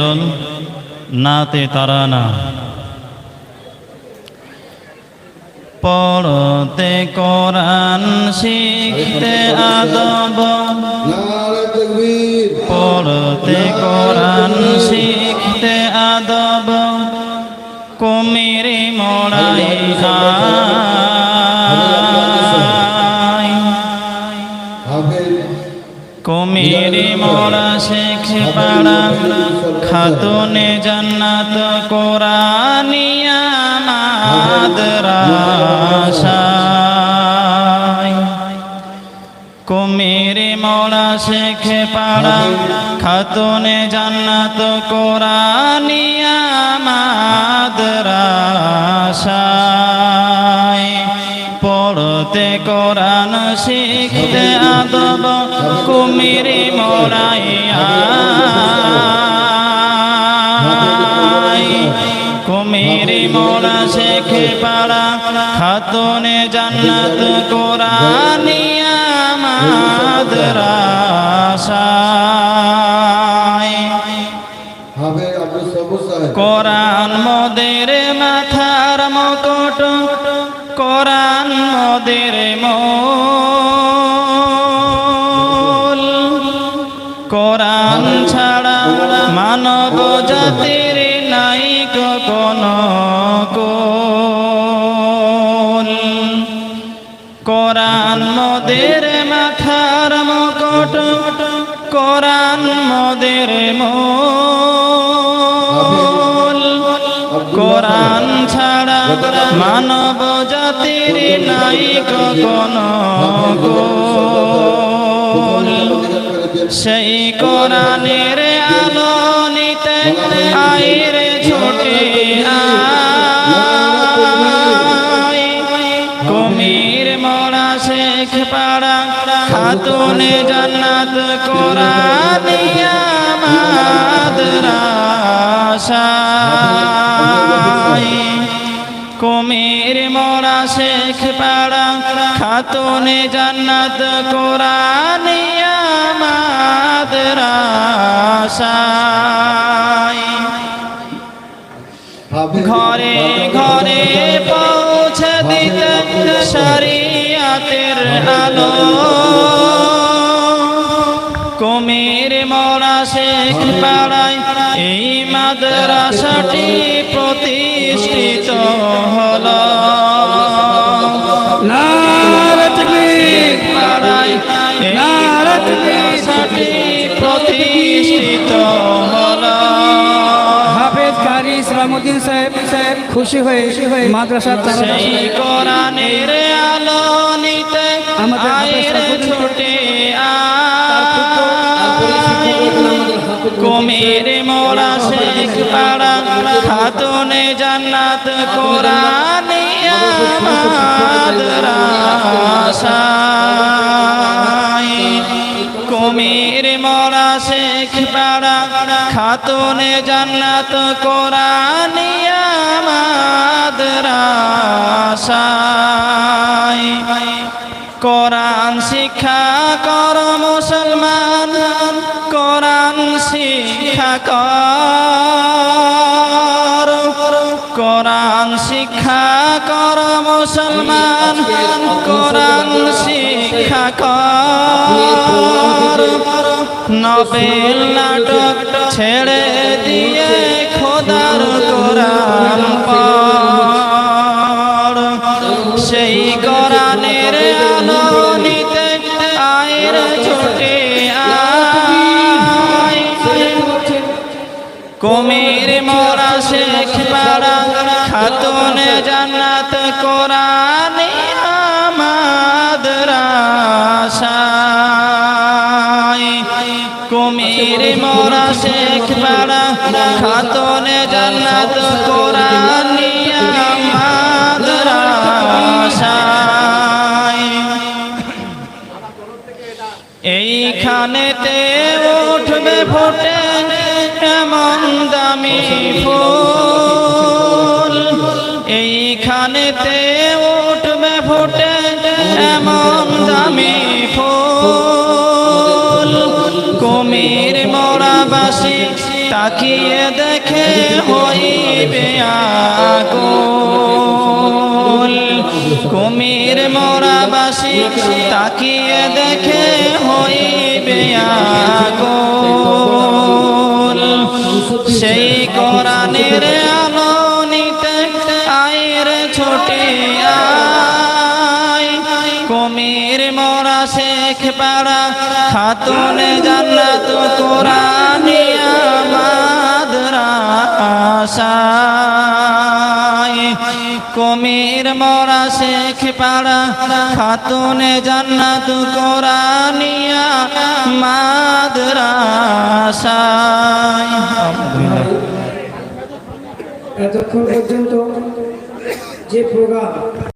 नाते तराना पढ़ते कुरान सीखते आदब पढ़ते कुरान सीखते आदब कुमिरी मोड़ाई कुमिरी मोड़ा शेख पाड़ा खातूने जन्नत कुरानिया मादरासाय कुमिरी मोड़ा शेख पाड़ा खातूने जन्नत कुरानिया मादरासाय पढ़ते कुरान सीखते आदब कुमिरी मोड़ाइया कुमिरी मोड़ा शेख पाड़ा खातूने जन्नत कुरानिया मादरासाय कुरान मोদের মাথার মুকুট कुरान मोদের मूल कुरान छाड़ा मानव जातिर নাই কোনো কুল कुरान मोদের মাথার মুকুট कुरान मोদের मूल कुरान ছাড়া মানব জাতির নাই কোনো কুল সেই কোরআনের আলো নিতে আইরে ছুটে আয় কুমির মোড়া শেখ পাড়া খাতুনে জান্নাত কুরআনিয়া মাদরাসায় কুমির মোড়া শেখ পাড়া খাতুনে জান্নাত কুরআনিয়া মাদরাসায় ঘরে ঘরে পৌঁছে দিতে শরিয়াতের আলো কুমির মোড়া শেখ পাড়ায় এই মাদ্রাসাটি প্রতিষ্ঠিত হলো নারে তাকবীর পাড়ায় এই মাদ্রাসাটি প্রতিষ্ঠিত হলো হাফেজ কারি ইসলামউদ্দিন সাহেব খুশি হয়ে মাদ্রাসার সেই কোরআনের আলো নিতে আইরে ছুটে কুমির মোড়া শেখ পাড়া খাতুনে জান্নাত কুরআনিয়া মাদরাসায় কুমির মোড়া শেখ পাড়া খাতুনে জান্নাত কুরআনিয়া মাদরাসায় কোরআন শিক্ষা কর মুসলমান কোরআন শিক্ষা কর কোরআন শিক্ষা কর মুসলমান কোরআন শিক্ষা কর নবেল নাটক ছেড়ে দিয়ে খোদার কোরআন পড় সেই কোরআনের আলো নিতে আয়ের ছুটে আয় কুমির মোড়া শেখ পাড়া খাতুনে জান্নাত কুরআনিয়া মাদরাসায় কুমির মোড়া শেখ পাড়া খাতুনে জান্নাত কুরআনিয়া মাদরাসায় এইখানেতে উঠবে ফুটে এমন দামি ফুল এইখানেতে উঠবে ফুটে এমন দামি ফুল কুমির মোড়া বাসি তাকিয়ে দেখে হইবে আকুল কুমির মোরাবাসী তাকিয়ে দেখে হইবে আকুল সেই কোরআনের আলো নিতে আয়ের ছোটে আয় কুমির মোরা শেখ পাড়া খাতুন জান্নাত কোরআনিয়া মাদ্রাসায় কুমির মোরা শেখ পাড়া খাতুন জান্নাত কোরআনিয়া মাদ্রাসায়। এতক্ষণ পর্যন্ত যে প্রোগ্রাম